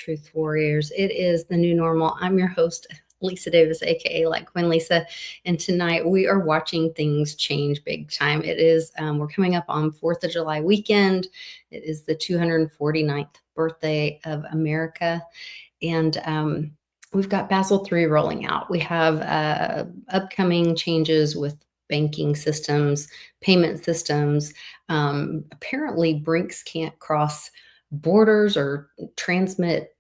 Truth Warriors. It is the new normal. I'm your host, Lisa Davis, aka like Queen Lisa, and tonight we are watching things change big time. It is we're coming up on 4th of July weekend. It is the 249th birthday of America, and we've got Basel III rolling out. We have upcoming changes with banking systems, payment systems. Apparently, Brinks can't cross borders or transmit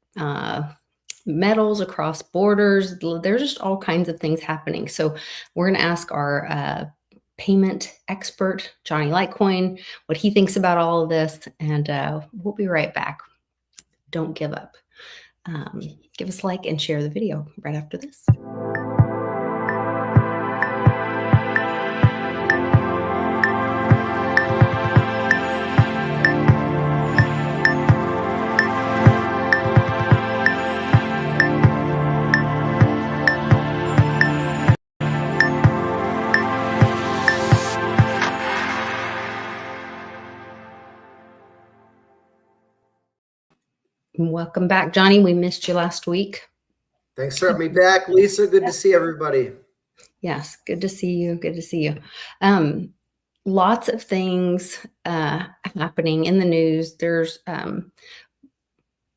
metals across borders. There's just all kinds of things happening. So we're going to ask our payment expert, Jonny Litecoin, what he thinks about all of this, and we'll be right back. Don't give up. Give us a like and share the video right after this. Welcome back, Jonny. We missed you last week. Thanks for having me back, Lisa. Good to see everybody. Yes, good to see you. Good to see you. Lots of things happening in the news. There's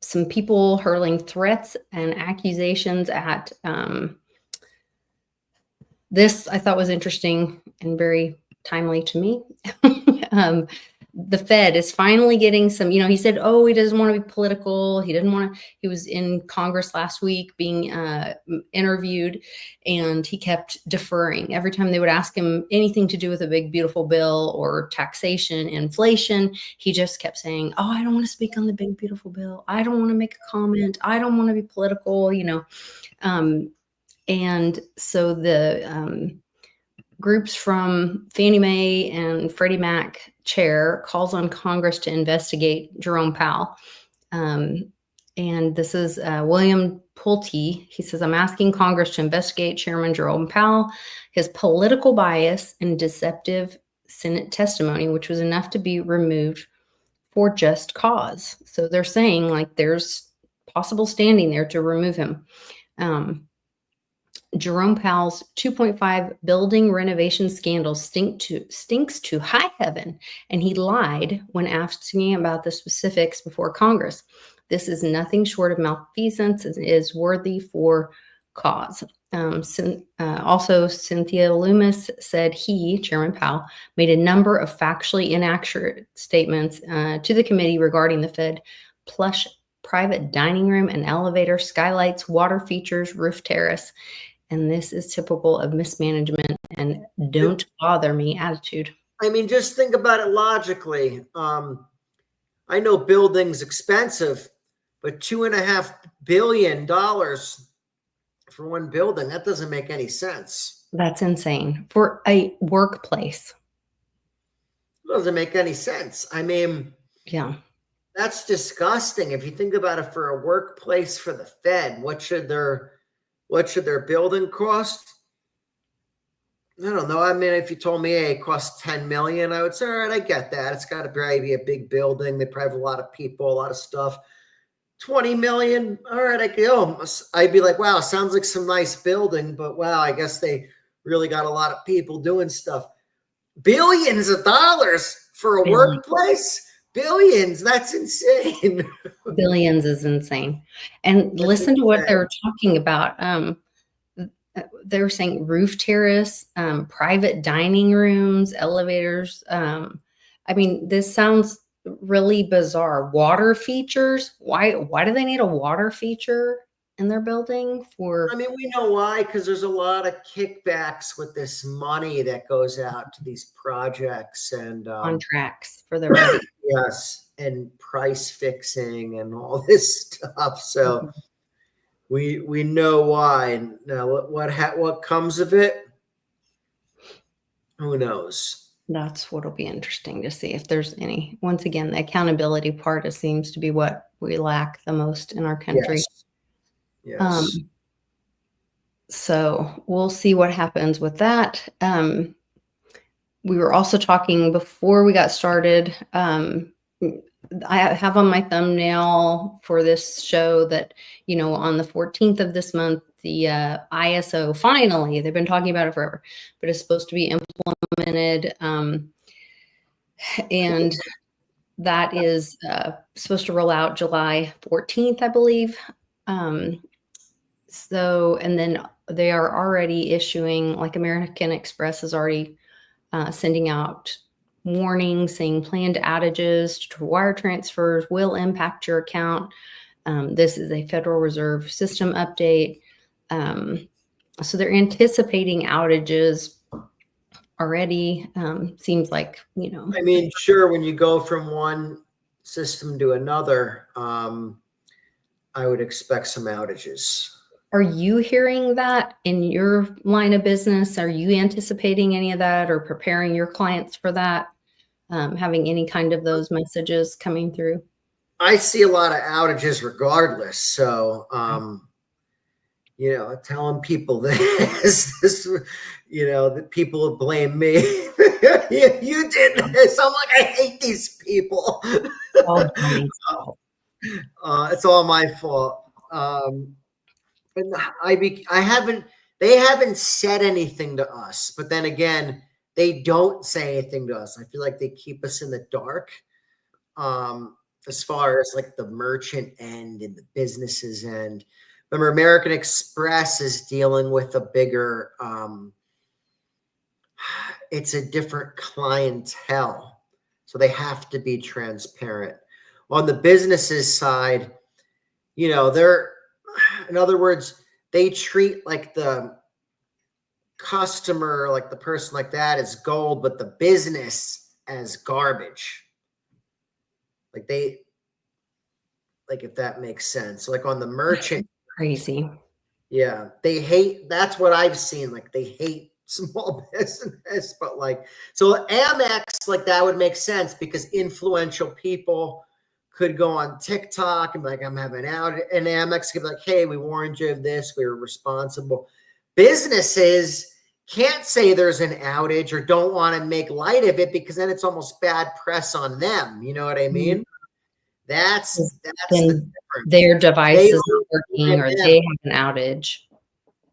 some people hurling threats and accusations at this. I thought was interesting and very timely to me. The Fed is finally getting some, he said, oh, he doesn't want to be political. He didn't want to, he was in Congress last week being interviewed, and he kept deferring. Every time they would ask him anything to do with a big, beautiful bill or taxation, inflation, he just kept saying, oh, I don't want to speak on the big, beautiful bill. I don't want to make a comment. I don't want to be political, and so the groups from Fannie Mae and Freddie Mac chair calls on Congress to investigate Jerome Powell. And this is William Pulte. He says, I'm asking Congress to investigate Chairman Jerome Powell, his political bias and deceptive Senate testimony, which was enough to be removed for just cause. So they're saying like there's possible standing there to remove him. Jerome Powell's $2.5 building renovation scandal stinks to high heaven, and he lied when asking about the specifics before Congress. This is nothing short of malfeasance and is worthy for cause. Also, Cynthia Loomis said Chairman Powell, made a number of factually inaccurate statements to the committee regarding the Fed plush private dining room and elevator, skylights, water features, roof terrace. And this is typical of mismanagement and don't bother me attitude. I mean, just think about it logically. I know building's expensive, but $2.5 billion for one building, that doesn't make any sense. That's insane for a workplace. It doesn't make any sense. I mean, yeah, that's disgusting. If you think about it, for a workplace for the Fed, what should their building cost? I don't know. I mean, if you told me, hey, it costs $10 million, I would say, all right, I get that. It's got to probably be a big building. They probably have a lot of people, a lot of stuff. $20 million, all right, I go. I'd be like, wow, sounds like some nice building, but wow, I guess they really got a lot of people doing stuff. Billions of dollars for a workplace? Billions, that's insane. Billions is insane. And that's listen to what they were talking about. They were saying roof terrace, private dining rooms, elevators. I mean, this sounds really bizarre. Water features. Why do they need a water feature in their building for? I mean, we know why, because there's a lot of kickbacks with this money that goes out to these projects and contracts for the ready. Yes, and price fixing and all this stuff. So we know why. Now, what comes of it? Who knows? That's what'll be interesting to see if there's any. Once again, the accountability part seems to be what we lack the most in our country. Yes. So we'll see what happens with that. We were also talking before we got started. I have on my thumbnail for this show that, on the 14th of this month, the ISO, finally, they've been talking about it forever, but it's supposed to be implemented. And that is supposed to roll out July 14th, I believe. And then they are already issuing, like American Express is already sending out warnings saying planned outages to wire transfers will impact your account. This is a Federal Reserve System update. So they're anticipating outages already. Seems like, I mean, sure, when you go from one system to another, I would expect some outages. Are you hearing that in your line of business? Are you anticipating any of that or preparing your clients for that? Having any kind of those messages coming through? I see a lot of outages regardless. So, telling people this, that people blame me. You did this. I'm like, I hate these people. It's all my fault. And they haven't said anything to us, but then again, they don't say anything to us. I feel like they keep us in the dark. As far as like the merchant end and the businesses end. Remember, American Express is dealing with a bigger, it's a different clientele. So they have to be transparent. On the businesses side, in other words, they treat like the customer, like the person like that as gold, but the business as garbage. If that makes sense. Like on the merchant. Crazy. Yeah. That's what I've seen. Like they hate small business, but so Amex, like that would make sense because influential people could go on TikTok and be like, I'm having out, and Amex could be like, hey, we warned you of this. We were responsible. Businesses can't say there's an outage or don't want to make light of it because then it's almost bad press on them. You know what I mean? That's the difference. Their device is working or they have an outage.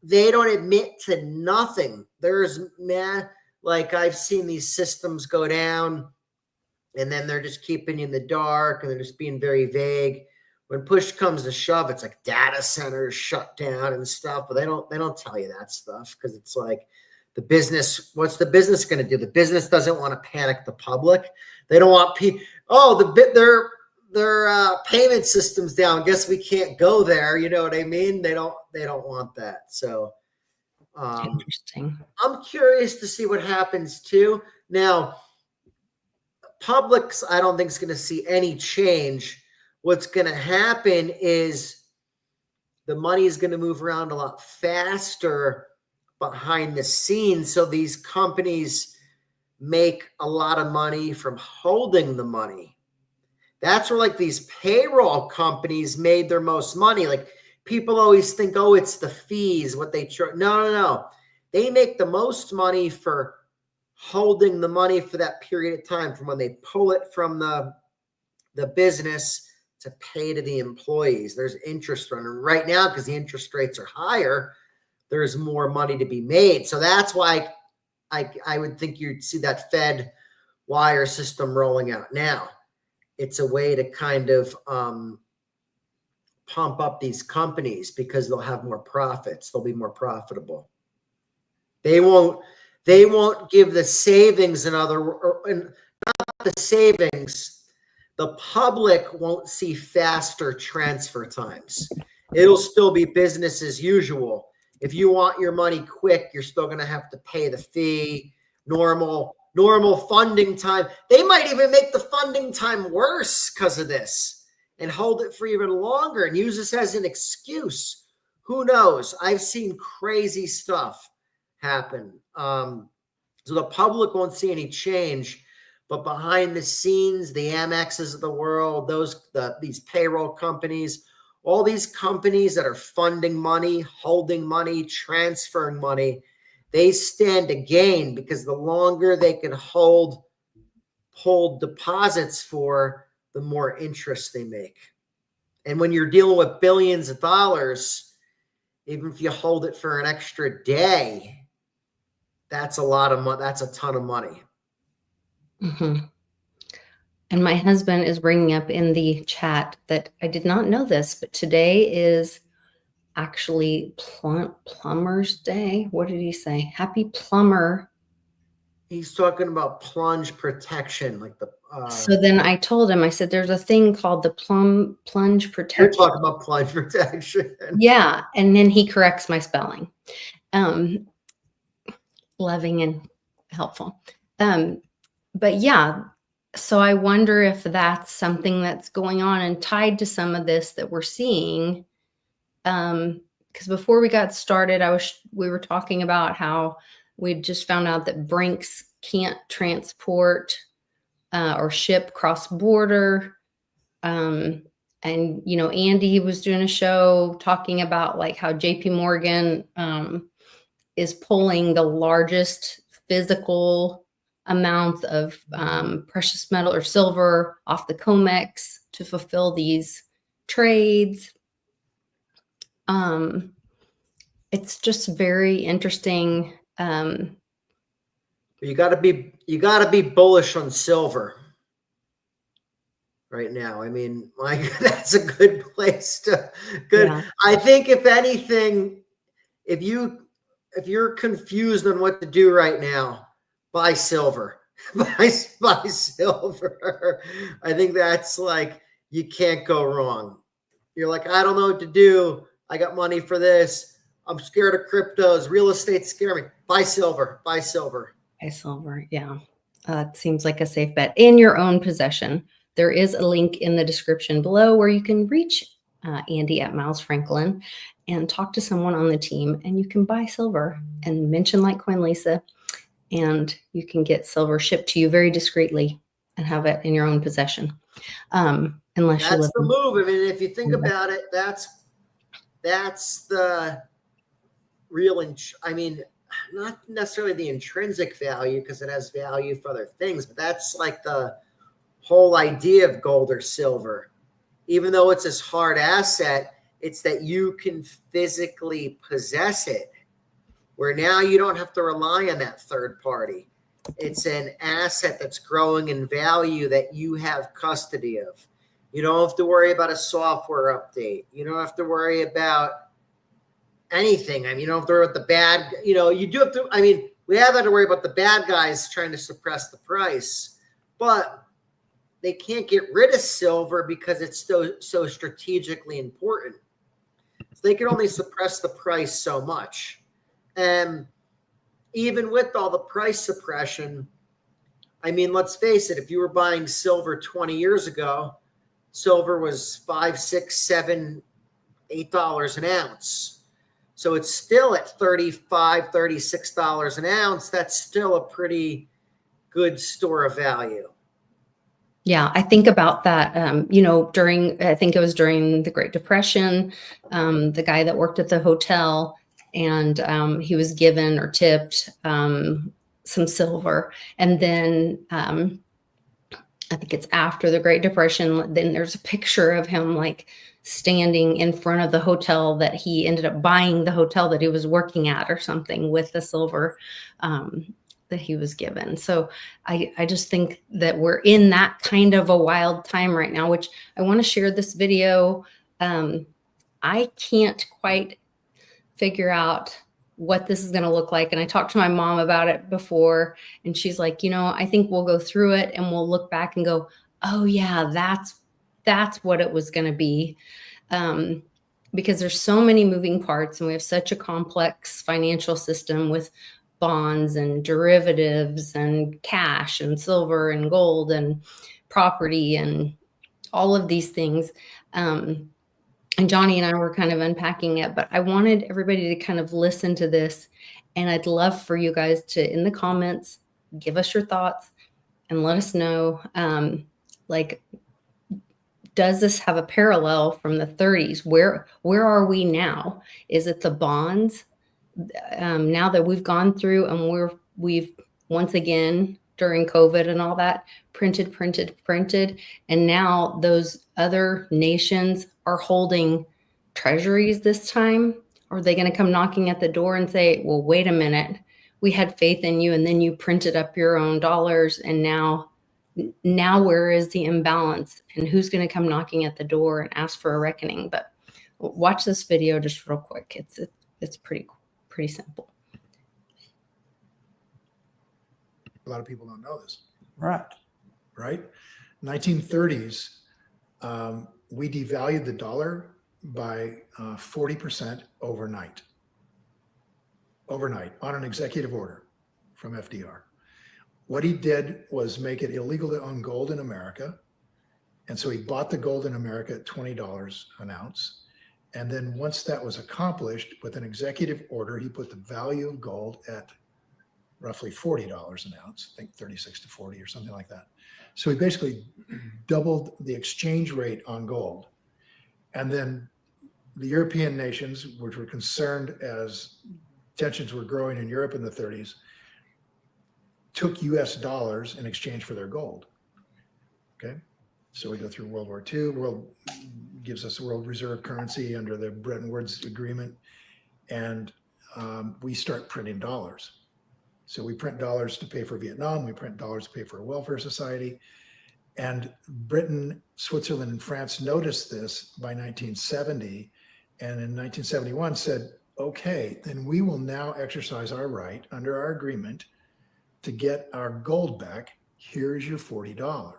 They don't admit to nothing. I've seen these systems go down and then they're just keeping you in the dark and they're just being very vague. When push comes to shove, it's like data centers shut down and stuff, but they don't tell you that stuff because it's like the business. What's the business going to do? The business doesn't want to panic the public. They don't want people. Oh, their payment system's down. Guess we can't go there. You know what I mean? They don't want that. So interesting. I'm curious to see what happens too. Now, public's I don't think is going to see any change. What's going to happen is the money is going to move around a lot faster behind the scenes. So these companies make a lot of money from holding the money. That's where like these payroll companies made their most money. Like people always think, oh, it's the fees, what they charge. No. They make the most money for holding the money for that period of time from when they pull it from the business to pay to the employees. There's interest running right now because the interest rates are higher. There's more money to be made. So that's why I would think you'd see that Fed wire system rolling out now. It's a way to kind of pump up these companies because they'll have more profits. They'll be more profitable. They won't give the savings not the savings. The public won't see faster transfer times. It'll still be business as usual. If you want your money quick, you're still going to have to pay the fee, normal funding time. They might even make the funding time worse because of this and hold it for even longer and use this as an excuse. Who knows? I've seen crazy stuff happen. So the public won't see any change, but behind the scenes, the Amexes of the world, these payroll companies, all these companies that are funding money, holding money, transferring money, they stand to gain because the longer they can hold deposits for, the more interest they make. And when you're dealing with billions of dollars, even if you hold it for an extra day, that's a lot of money. That's a ton of money. Mm-hmm. And my husband is bringing up in the chat that I did not know this, but today is actually Plumber's Day. What did he say? Happy Plumber. He's talking about plunge protection, like the. So then I told him, I said, there's a thing called the plunge protection. You're talking about plunge protection. Yeah. And then he corrects my spelling. Loving and helpful. But yeah, so I wonder if that's something that's going on and tied to some of this that we're seeing. Because before we got started, we were talking about how we just found out that Brinks can't transport or ship cross border. And Andy was doing a show talking about like how JP Morgan is pulling the largest physical amount of precious metal or silver off the COMEX to fulfill these trades. It's just very interesting. You got to be bullish on silver right now. I mean, like that's a good place to Yeah. I think if anything, if you're confused on what to do right now, buy silver. buy silver. I think that's like you can't go wrong. You're like, I don't know what to do. I got money for this. I'm scared of cryptos. Real estate scare me. Buy silver. Buy silver. Buy silver. Yeah. It seems like a safe bet in your own possession. There is a link in the description below where you can reach Andy at Miles Franklin and talk to someone on the team, and you can buy silver and mention Litecoin Lisa, and you can get silver shipped to you very discreetly and have it in your own possession. Unless that's you live the move. I mean, if you think about it, that's the real. I mean, not necessarily the intrinsic value because it has value for other things, but that's like the whole idea of gold or silver. Even though it's this hard asset, it's that you can physically possess it, where now you don't have to rely on that third party. It's an asset that's growing in value that you have custody of. You don't have to worry about a software update. You don't have to worry about anything. I mean, you don't have to worry about the bad, you do have to, I mean, we have had to worry about the bad guys trying to suppress the price, but they can't get rid of silver because it's so strategically important. So they can only suppress the price so much. And even with all the price suppression, I mean, let's face it, if you were buying silver 20 years ago, silver was $5, $6, $7, $8 an ounce. So it's still at $35, $36 an ounce. That's still a pretty good store of value. Yeah, I think about that, I think it was during the Great Depression, the guy that worked at the hotel, and he was given or tipped some silver. And then I think it's after the Great Depression, then there's a picture of him like standing in front of the hotel that he ended up buying, the hotel that he was working at or something, with the silver that he was given. So I just think that we're in that kind of a wild time right now, which I want to share this video. I can't quite figure out what this is going to look like. And I talked to my mom about it before, and she's like, I think we'll go through it and we'll look back and go, oh yeah, that's what it was going to be. Because there's so many moving parts and we have such a complex financial system with bonds and derivatives and cash and silver and gold and property and all of these things. And Jonny and I were kind of unpacking it, but I wanted everybody to kind of listen to this. And I'd love for you guys to, in the comments, give us your thoughts and let us know, does this have a parallel from the 30s? Where are we now? Is it the bonds? Now that we've gone through and we've once again during COVID and all that, printed. And now those other nations are holding treasuries this time. Are they going to come knocking at the door and say, well, wait a minute, we had faith in you and then you printed up your own dollars, and now where is the imbalance, and who's going to come knocking at the door and ask for a reckoning? But watch this video just real quick. It's pretty simple. A lot of people don't know this. Right. 1930s, we devalued the dollar by 40% overnight on an executive order from FDR. What he did was make it illegal to own gold in America. And so he bought the gold in America at $20 an ounce. And then once that was accomplished, with an executive order, he put the value of gold at roughly $40 an ounce, I think 36 to 40 or something like that. So he basically doubled the exchange rate on gold. And then the European nations, which were concerned as tensions were growing in Europe in the 30s, took US dollars in exchange for their gold. Okay. So we go through World War II, world gives us world reserve currency under the Bretton Woods agreement. And we start printing dollars. So we print dollars to pay for Vietnam. We print dollars to pay for a welfare society. And Britain, Switzerland, and France noticed this by 1970. And in 1971 said, okay, then we will now exercise our right under our agreement to get our gold back. Here's your $40.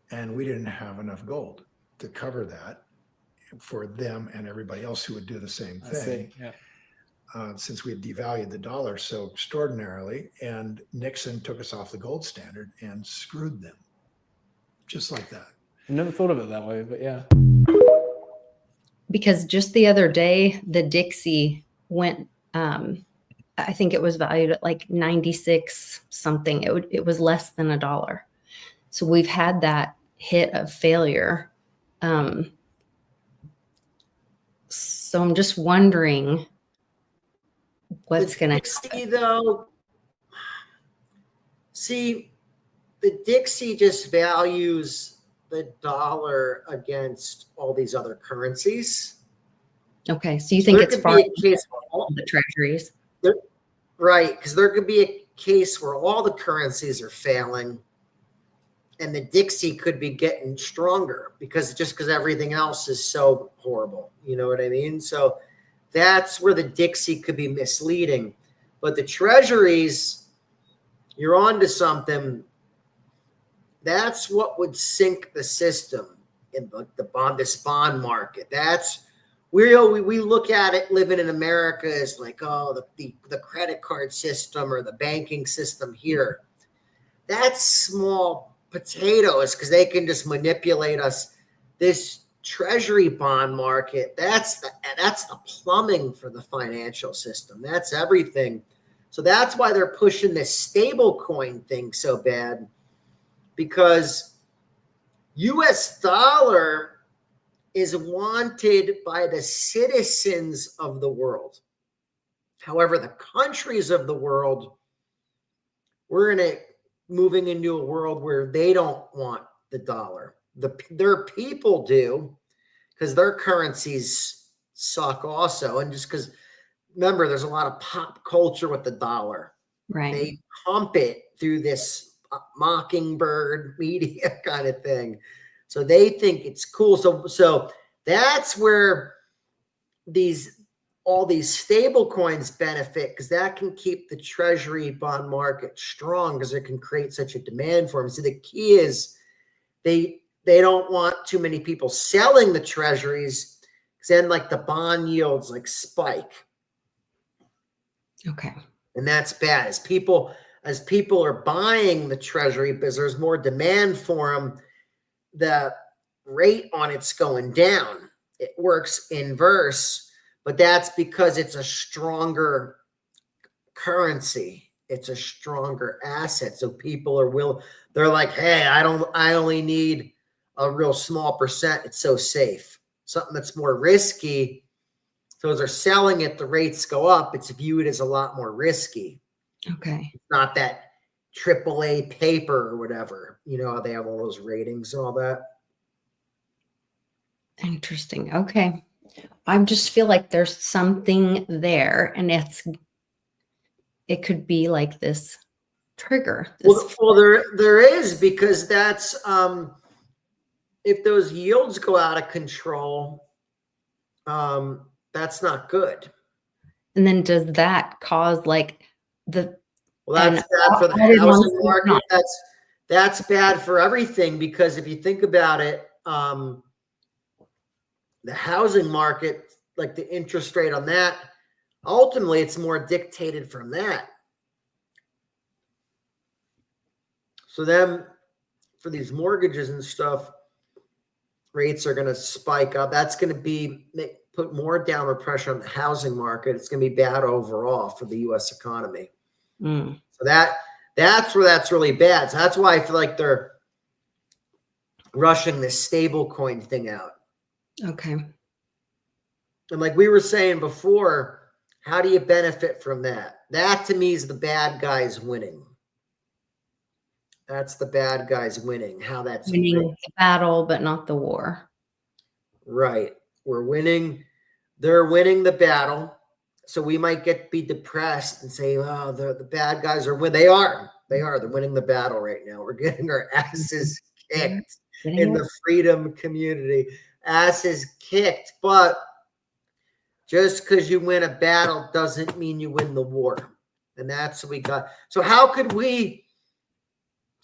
And we didn't have enough gold to cover that for them and everybody else who would do the same thing. Since we had devalued the dollar so extraordinarily, and Nixon took us off the gold standard and screwed them. Just like that. I never thought of it that way, but yeah. Because just the other day, the Dixie went, I think it was valued at like 96 something. It was less than $1. So we've had that hit of failure. So I'm just wondering what's going to happen. Though, see, the Dixie just values the dollar against all these other currencies. Okay, so you think it's far all the treasuries? Right, because there could be a case where all the currencies are failing and the Dixie could be getting stronger because everything else is so horrible. You know what I mean? So that's where the Dixie could be misleading. But the treasuries, you're on to something. That's what would sink the system in this bond market. That's where we look at it living in America as like, oh, the credit card system or the banking system here. That's small potatoes because they can just manipulate us. This treasury bond market, that's the plumbing for the financial system. That's everything. So that's why they're pushing this stable coin thing so bad, because US dollar is wanted by the citizens of the world. However, the countries of the world, we're moving into a world where they don't want the dollar. Their people do, because their currencies suck also. And just because, remember, there's a lot of pop culture with the dollar. Right. They pump it through this mockingbird media kind of thing. So they think it's cool. So that's where all these stable coins benefit, because that can keep the treasury bond market strong because it can create such a demand for them. So the key is they don't want too many people selling the treasuries, because then like the bond yields like spike. Okay. And that's bad. As people are buying the treasury because there's more demand for them, the rate on it's going down. It works inverse, but that's because it's a stronger currency. It's a stronger asset. So people are they're like, hey, I only need a real small percent. It's so safe. Something that's more risky. So as they're selling it, the rates go up. It's viewed as a lot more risky. Okay. It's not that AAA paper or whatever. You know how they have all those ratings and all that. Interesting. Okay. I just feel like there's something there, and it could be like this trigger. Well, there is, because that's if those yields go out of control, that's not good. And then does that cause like the Well, that's bad for the housing market. That's bad for everything, because if you think about it, the housing market, like the interest rate on that, ultimately it's more dictated from that. So then for these mortgages and stuff, rates are going to spike up. That's going to put more downward pressure on the housing market. It's going to be bad overall for the U.S. economy. So that's where that's really bad. So that's why I feel like they're rushing this stable coin thing out. Okay. And like we were saying before, how do you benefit from that? That to me is the bad guys winning. That's the bad guys winning. How that's Winning the battle, but not the war. Right. We're winning. They're winning the battle. So we might be depressed and say, oh, the bad guys are winning. They are. They're winning the battle right now. We're getting our asses kicked in the freedom community. Asses kicked. But just because you win a battle doesn't mean you win the war. And that's what we got. So how could we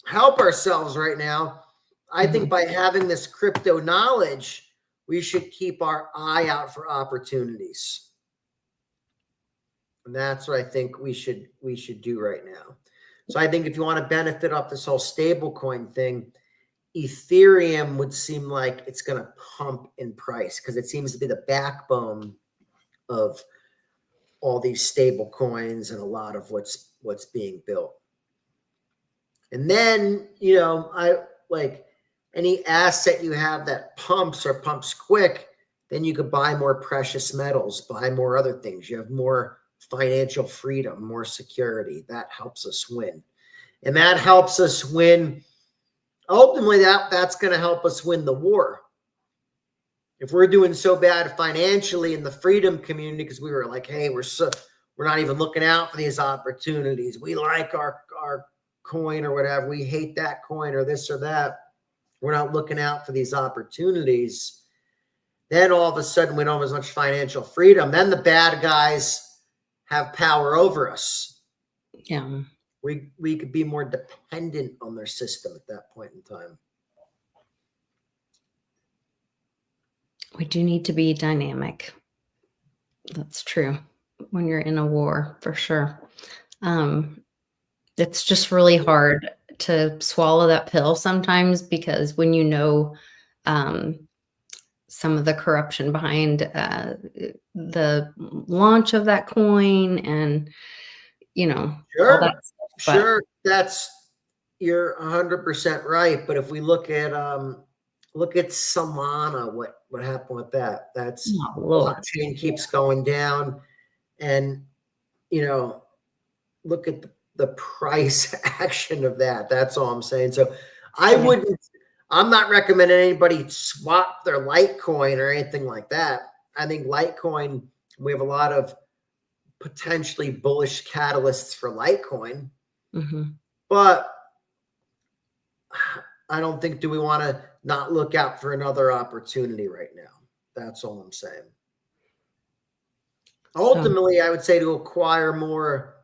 help ourselves right now? I think by having this crypto knowledge, we should keep our eye out for opportunities. And that's what I think we should do right now. So I think if you want to benefit off this whole stablecoin thing, Ethereum would seem like it's going to pump in price, because it seems to be the backbone of all these stable coins and a lot of what's being built. And then, you know, I like any asset you have that pumps quick, then you could buy more precious metals, buy more other things. You have more financial freedom, more security. That helps us win. And that helps us win. Ultimately, that's going to help us win the war. If we're doing so bad financially in the freedom community because we were like, hey, we're not even looking out for these opportunities. We like our coin or whatever. We hate that coin or this or that. We're not looking out for these opportunities. Then all of a sudden we don't have as much financial freedom. Then the bad guys have power over us. Yeah. We could be more dependent on their system at that point in time. We do need to be dynamic. That's true. When you're in a war, for sure. It's just really hard to swallow that pill sometimes, because when you know some of the corruption behind the launch of that coin, and you know, sure, all that stuff, sure, you're 100% right. But if we look at Solana, what happened with that? That's blockchain keeps going down, and you know, look at the price action of that. That's all I'm saying. So I'm not recommending anybody swap their Litecoin or anything like that. I think Litecoin, we have a lot of potentially bullish catalysts for Litecoin, but I don't think, do we want to not look out for another opportunity right now? That's all I'm saying. Ultimately, I would say to acquire more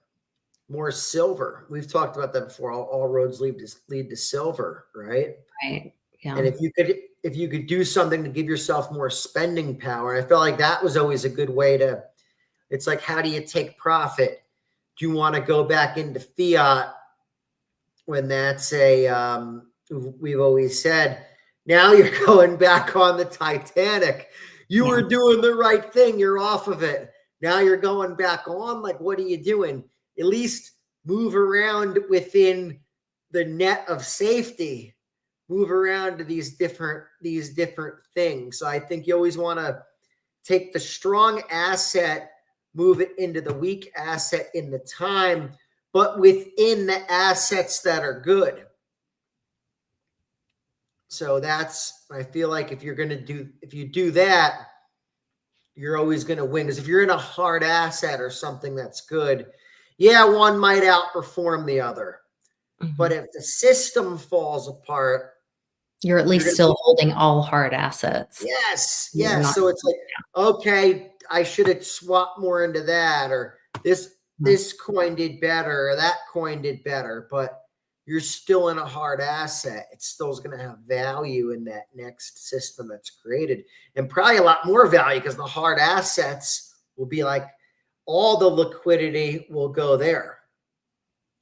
silver. We've talked about that before. All roads lead to silver, right? Right. Yeah. And if you could do something to give yourself more spending power, I felt like that was always a good way to. It's like, how do you take profit? Do you want to go back into fiat when that's we've always said, now you're going back on the Titanic. You were doing the right thing. You're off of it. Now you're going back on. Like, what are you doing? At least move around within the net of safety. Move around to these different things. So I think you always want to take the strong asset, move it into the weak asset in the time, but within the assets that are good. So I feel like if you do that, you're always going to win. Because if you're in a hard asset or something that's good, yeah, one might outperform the other. Mm-hmm. But if the system falls apart, you're at least still holding all hard assets. Yes. Yes. So it's like, okay, I should have swapped more into that, or this coin did better, or that coin did better, but you're still in a hard asset. It's still going to have value in that next system that's created, and probably a lot more value because the hard assets will be like all the liquidity will go there.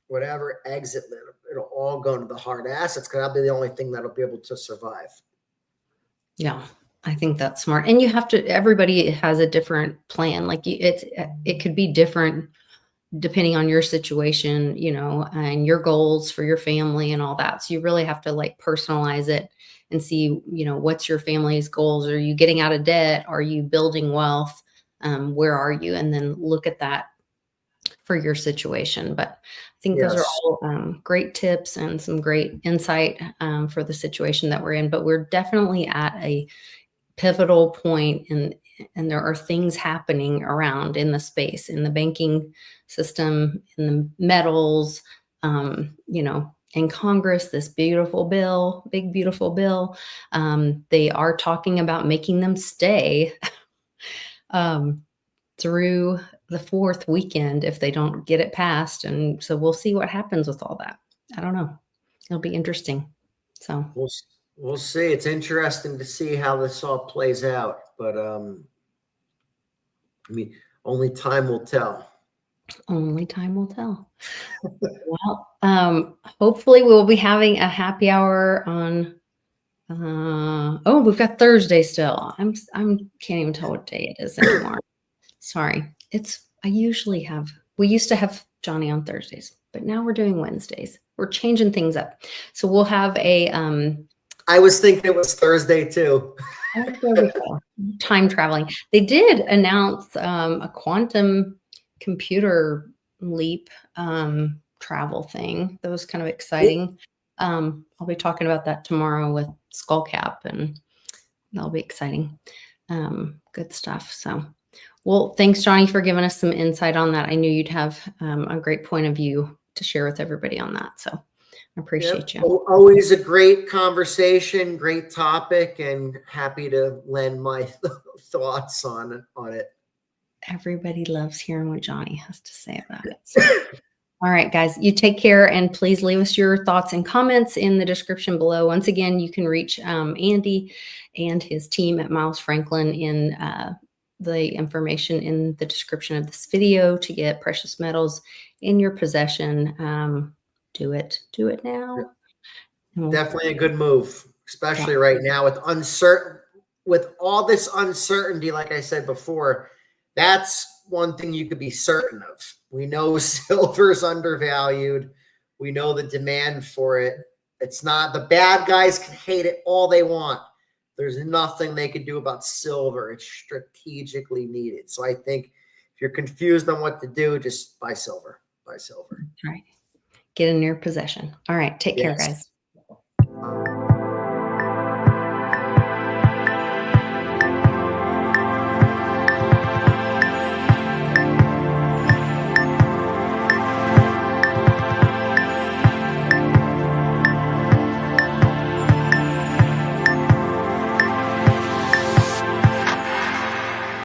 Whatever exit, it'll all go into the hard assets because that'll be the only thing that'll be able to survive. Yeah, I think that's smart. And you have to, everybody has a different plan. Like it could be different depending on your situation, you know, and your goals for your family and all that. So you really have to like personalize it and see, you know, what's your family's goals? Are you getting out of debt? Are you building wealth? Where are you? And then look at that for your situation. But I think those are all great tips and some great insight for the situation that we're in. But we're definitely at a pivotal point, and there are things happening around in the space, in the banking system, in the metals, you know, in Congress, this beautiful bill, big, beautiful bill. They are talking about making them stay through the fourth weekend if they don't get it passed. And so we'll see what happens with all that. I don't know. It'll be interesting. So we'll see. It's interesting to see how this all plays out, but I mean, only time will tell. Only time will tell. Well, hopefully we'll be having a happy hour on oh, we've got Thursday still. I can't even tell what day it is anymore. Sorry. We used to have Jonny on Thursdays, but now we're doing Wednesdays. We're changing things up. So we'll have a I was thinking it was Thursday too. Time traveling. They did announce a quantum computer leap travel thing. That was kind of exciting. I'll be talking about that tomorrow with Skullcap, and that'll be exciting. Good stuff. So, well, thanks, Jonny, for giving us some insight on that. I knew you'd have a great point of view to share with everybody on that. So I appreciate you. Always a great conversation, great topic, and happy to lend my thoughts on it. Everybody loves hearing what Jonny has to say about it. So. All right, guys, you take care, and please leave us your thoughts and comments in the description below. Once again, you can reach Andy and his team at Miles Franklin in the information in the description of this video to get precious metals in your possession. Do it now. Definitely a good move, especially right now with all this uncertainty. Like I said before, that's one thing you could be certain of. We know silver's undervalued. We know the demand for it. It's not, the bad guys can hate it all they want. There's nothing they can do about silver. It's strategically needed. So I think if you're confused on what to do, just buy silver. Buy silver. All right. Get in your possession. All right. Take care, guys.